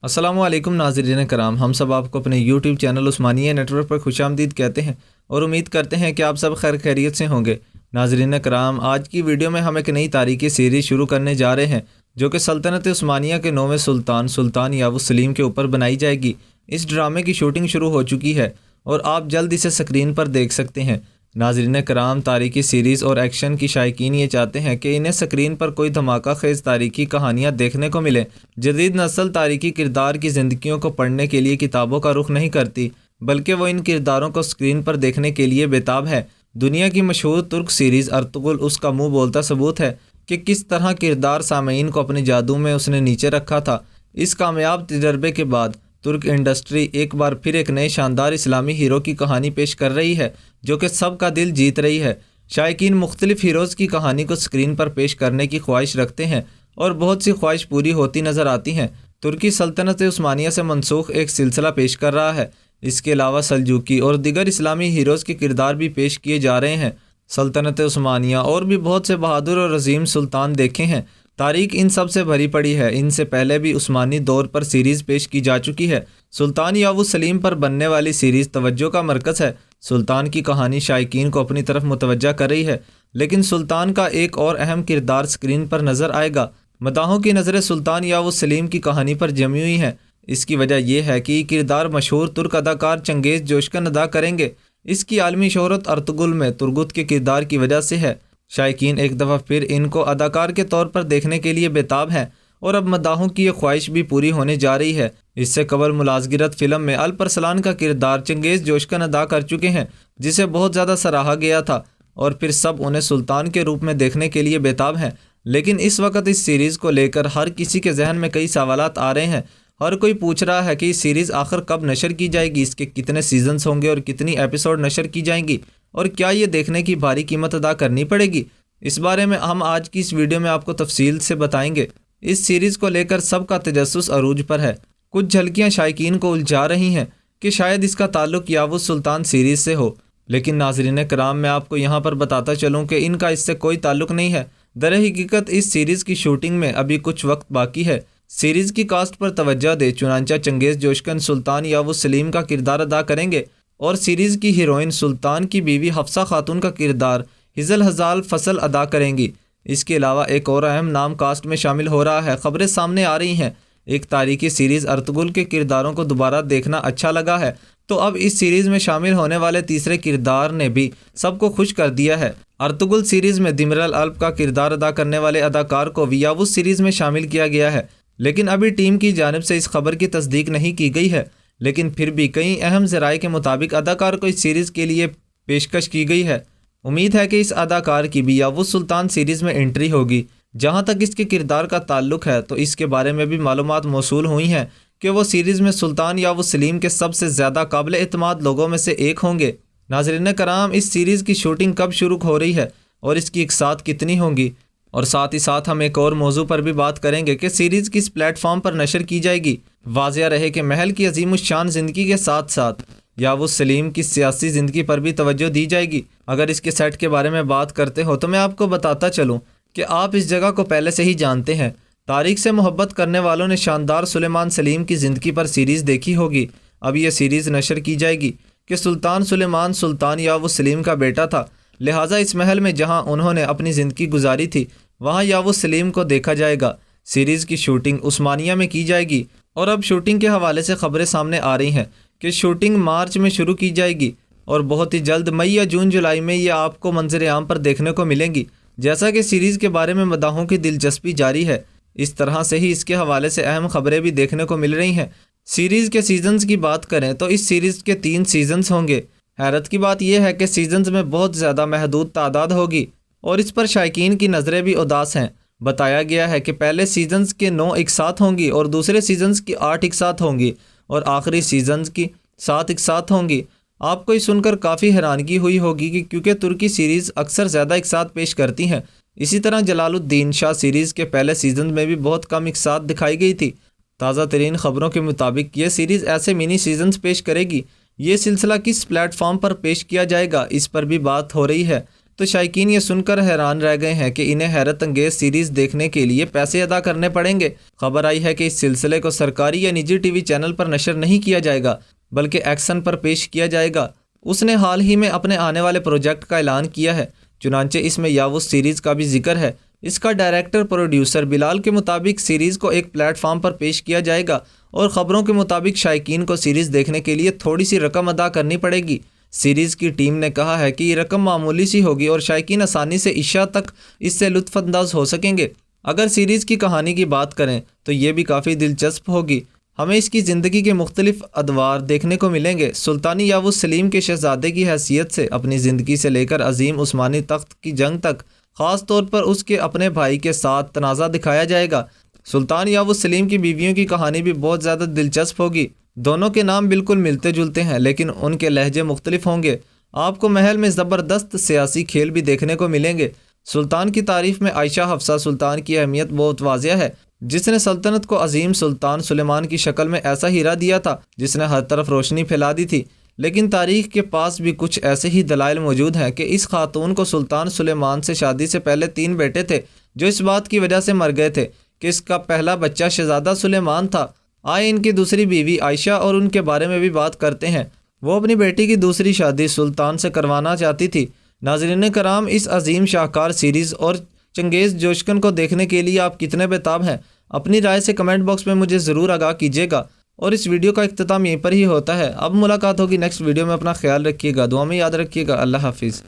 अस्सलामु अलैकुम नाज़रीन कराम, हम सब आपको अपने यूट्यूब चैनल उस्मानिया नेटवर्क पर खुशामदीद कहते हैं और उम्मीद करते हैं कि आप सब खैर खैरियत से होंगे। नाज़रीन कराम, आज की वीडियो में हम एक नई तारीखी सीरीज़ शुरू करने जा रहे हैं जो कि सल्तनत उस्मानिया के 9वें सुल्तान सुल्तान यावुस सलीम के ऊपर बनाई जाएगी। इस ड्रामे की शूटिंग शुरू हो चुकी है और आप जल्द इसे स्क्रीन पर देख सकते हैं। नाज़रीन कराम, तारीखी सीरीज़ और एक्शन की शायकीन ये चाहते हैं कि इन्हें स्क्रीन पर कोई धमाका खेज़ तारीखी कहानियाँ देखने को मिले। जदीद नस्ल तारीखी किरदार की ज़िंदगियों को पढ़ने के लिए किताबों का रुख नहीं करती, बल्कि वो इन किरदारों को स्क्रीन पर देखने के लिए बेताब है। दुनिया की मशहूर तुर्क सीरीज़ अर्तुगरुल उसका मुँह बोलता सबूत है कि किस तरह किरदार सामीन को अपने जादू में उसने नीचे रखा था। इस कामयाब तजर्बे के बाद तुर्क इंडस्ट्री एक बार फिर एक नए शानदार इस्लामी हीरो की कहानी पेश कर रही है जो कि सबका दिल जीत रही है। शायकीन मुख्तलिफ हीरोज़ की कहानी को स्क्रीन पर पेश करने की ख्वाहिश रखते हैं और बहुत सी ख्वाहिश पूरी होती नज़र आती हैं। तुर्की सल्तनत उस्मानिया से मनसूख एक सिलसिला पेश कर रहा है। इसके अलावा सल्जूकी और दिगर इस्लामी हीरोज़ के किरदार भी पेश किए जा रहे हैं। सल्तनत उस्मानिया और भी बहुत से बहादुर और अजीम सुल्तान देखे हैं। तारीख इन सब से भरी पड़ी है। इनसे पहले भी उस्मानी दौर पर सीरीज़ पेश की जा चुकी है। सुल्तान यावुस सलीम पर बनने वाली सीरीज़ तवज्जो का मरकज़ है। सुल्तान की कहानी शायकीन को अपनी तरफ मुतवज्जा कर रही है, लेकिन सुल्तान का एक और अहम किरदार स्क्रीन पर नज़र आएगा। मदाहों की नज़रें सुल्तान यावुस सलीम की कहानी पर जमी हुई हैं। इसकी वजह यह है कि किरदार मशहूर तुर्क अदाकार चंगेज़ जोशकन अदा करेंगे। इसकी आलमी शोहरत अर्तुगरुल में तुर्गुत के किरदार की वजह से है। शायकीन एक दफ़ा फिर इनको अदाकार के तौर पर देखने के लिए बेताब हैं और अब मदाहों की ये ख्वाहिश भी पूरी होने जा रही है। इससे कबल मुलाज़गिरत फ़िल्म में अल्परसलान का किरदार चंगेज़ जोशकन अदा कर चुके हैं, जिसे बहुत ज़्यादा सराहा गया था और फिर सब उन्हें सुल्तान के रूप में देखने के लिए बेताब हैं। लेकिन इस वक्त इस सीरीज़ को लेकर हर किसी के जहन में कई सवालात आ रहे हैं। हर कोई पूछ रहा है कि इस सीरीज़ आखिर कब नशर की जाएगी, इसके कितने सीजन्स होंगे और कितनी एपिसोड नशर की जाएंगी, और क्या ये देखने की भारी कीमत अदा करनी पड़ेगी। इस बारे में हम आज की इस वीडियो में आपको तफसील से बताएंगे। इस सीरीज़ को लेकर सबका तजस्सुस अरूज पर है। कुछ झलकियां शायकीन को उलझा रही हैं कि शायद इसका ताल्लुक यावुस सुल्तान सीरीज़ से हो, लेकिन नाज़रीन कराम, मैं आपको यहाँ पर बताता चलूँ कि इनका इससे कोई ताल्लुक नहीं है। दरहकीकत इस सीरीज़ की शूटिंग में अभी कुछ वक्त बाकी है। सीरीज़ की कास्ट पर तवज्जो दे, चुनांचा चंगेज़ जोशकन सुल्तान यावुस सलीम का किरदार अदा करेंगे और सीरीज़ की हीरोइन सुल्तान की बीवी हफ्सा खातून का किरदार हिजल हजाल फसल अदा करेंगी। इसके अलावा एक और अहम नाम कास्ट में शामिल हो रहा है। ख़बरें सामने आ रही हैं। एक तारीखी सीरीज़ अर्तुगरुल के किरदारों को दोबारा देखना अच्छा लगा है, तो अब इस सीरीज़ में शामिल होने वाले तीसरे किरदार ने भी सबको खुश कर दिया है। अर्तुगरुल सीरीज़ में दिमरल अल्प का किरदार अदा करने वाले अदाकार को यावुस सीरीज़ में शामिल किया गया है, लेकिन अभी टीम की जानिब से इस खबर की तस्दीक नहीं की गई है। लेकिन फिर भी कई अहम ज़राए के मुताबिक अदाकार को इस सीरीज़ के लिए पेशकश की गई है। उम्मीद है कि इस अदाकार की भी यावुस सुल्तान सीरीज़ में एंट्री होगी। जहां तक इसके किरदार का ताल्लुक है तो इसके बारे में भी मालूमात मौसूल हुई हैं कि वो सीरीज़ में सुल्तान यावुस सलीम के सबसे ज़्यादा काबिल एतमाद लोगों में से एक होंगे। नाज़रीन कराम, इस सीरीज़ की शूटिंग कब शुरू हो रही है और इसकी इकसात कितनी होंगी, और साथ ही साथ हम एक और मौजू पर भी बात करेंगे कि सीरीज़ किस प्लेटफॉर्म पर नशर की जाएगी। वाज़िया रहे कि महल की अजीमुश्शान ज़िंदगी के साथ साथ यावुस सलीम की सियासी ज़िंदगी पर भी तवज्जो दी जाएगी। अगर इसके सेट के बारे में बात करते हो तो मैं आपको बताता चलूँ कि आप इस जगह को पहले से ही जानते हैं। तारीख से मोहब्बत करने वालों ने शानदार सुलेमान सलीम की ज़िंदगी पर सीरीज़ देखी होगी। अब यह सीरीज़ नशर की जाएगी कि सुल्तान सुलेमान सुल्तान यावुस सलीम का बेटा था, लिहाजा इस महल में जहाँ उन्होंने अपनी ज़िंदगी गुजारी थी वहाँ यावुस सलीम को देखा जाएगा। सीरीज़ की शूटिंग उस्मानिया में की जाएगी और अब शूटिंग के हवाले से खबरें सामने आ रही हैं कि शूटिंग मार्च में शुरू की जाएगी और बहुत ही जल्द मई या जून जुलाई में ये आपको मंजर आम पर देखने को मिलेंगी। जैसा कि सीरीज़ के बारे में मदाहों की दिलचस्पी जारी है, इस तरह से ही इसके हवाले से अहम खबरें भी देखने को मिल रही हैं। सीरीज़ के सीजन्स की बात करें तो इस सीरीज़ के 3 सीजन्स होंगे। हैरत की बात यह है कि सीजन्स में बहुत ज़्यादा महदूद तादाद होगी और इस पर शायकीन की नज़रें भी उदास हैं। बताया गया है कि पहले सीजन्स के 9 एक साथ होंगी और दूसरे सीजन्स की 8 एक साथ होंगी और आखिरी सीजन्स की 7 एक साथ होंगी। आपको ये सुनकर काफ़ी हैरानगी हुई होगी कि क्योंकि तुर्की सीरीज़ अक्सर ज़्यादा एक साथ पेश करती हैं। इसी तरह जलालुद्दीन शाह सीरीज़ के पहले सीज़न में भी बहुत कम एक साथ दिखाई गई थी। ताज़ा तरीन ख़बरों के मुताबिक ये सीरीज़ ऐसे मिनी सीजन्स पेश करेगी। ये सिलसिला किस प्लेटफॉर्म पर पेश किया जाएगा, इस पर भी बात हो रही है। تو شائقین یہ سن کر حیران رہ گئے ہیں کہ انہیں حیرت انگیز سیریز دیکھنے کے لیے پیسے ادا کرنے پڑیں گے۔ خبر آئی ہے کہ اس سلسلے کو سرکاری یا نجی ٹی وی چینل پر نشر نہیں کیا جائے گا بلکہ ایکسن پر پیش کیا جائے گا۔ اس نے حال ہی میں اپنے آنے والے پروجیکٹ کا اعلان کیا ہے، چنانچہ اس میں یاوز سیریز کا بھی ذکر ہے۔ اس کا ڈائریکٹر پروڈیوسر بلال کے مطابق سیریز کو ایک پلیٹ فارم پر پیش کیا جائے گا اور خبروں کے مطابق شائقین کو سیریز دیکھنے کے لیے تھوڑی سی رقم ادا کرنی پڑے گی۔ سیریز کی ٹیم نے کہا ہے کہ یہ رقم معمولی سی ہوگی اور شائقین آسانی سے عشاء تک اس سے لطف اندوز ہو سکیں گے۔ اگر سیریز کی کہانی کی بات کریں تو یہ بھی کافی دلچسپ ہوگی، ہمیں اس کی زندگی کے مختلف ادوار دیکھنے کو ملیں گے۔ سلطانی یاوز سلیم کے شہزادے کی حیثیت سے اپنی زندگی سے لے کر عظیم عثمانی تخت کی جنگ تک، خاص طور پر اس کے اپنے بھائی کے ساتھ تنازع دکھایا جائے گا۔ سلطان یاوز سلیم کی بیویوں کی کہانی بھی بہت زیادہ دلچسپ ہوگی۔ دونوں کے نام بالکل ملتے جلتے ہیں لیکن ان کے لہجے مختلف ہوں گے۔ آپ کو محل میں زبردست سیاسی کھیل بھی دیکھنے کو ملیں گے۔ سلطان کی تعریف میں عائشہ حفصہ سلطان کی اہمیت بہت واضح ہے، جس نے سلطنت کو عظیم سلطان سلیمان کی شکل میں ایسا ہیرا دیا تھا جس نے ہر طرف روشنی پھیلا دی تھی۔ لیکن تاریخ کے پاس بھی کچھ ایسے ہی دلائل موجود ہیں کہ اس خاتون کو سلطان سلیمان سے شادی سے پہلے 3 بیٹے تھے جو اس بات کی وجہ سے مر گئے تھے کہ اس کا پہلا بچہ شہزادہ سلیمان تھا۔ آئے ان کی دوسری بیوی عائشہ اور ان کے بارے میں بھی بات کرتے ہیں۔ وہ اپنی بیٹی کی دوسری شادی سلطان سے کروانا چاہتی تھی۔ ناظرین کرام، اس عظیم شاہکار سیریز اور چنگیز جوشکن کو دیکھنے کے لیے آپ کتنے بےتاب ہیں؟ اپنی رائے سے کمنٹ باکس میں مجھے ضرور آگاہ کیجیے گا، اور اس ویڈیو کا اختتام یہیں پر ہی ہوتا ہے۔ اب ملاقات ہوگی نیکسٹ ویڈیو میں، اپنا خیال رکھیے گا، دعا میں یاد رکھیے گا۔ اللہ حافظ۔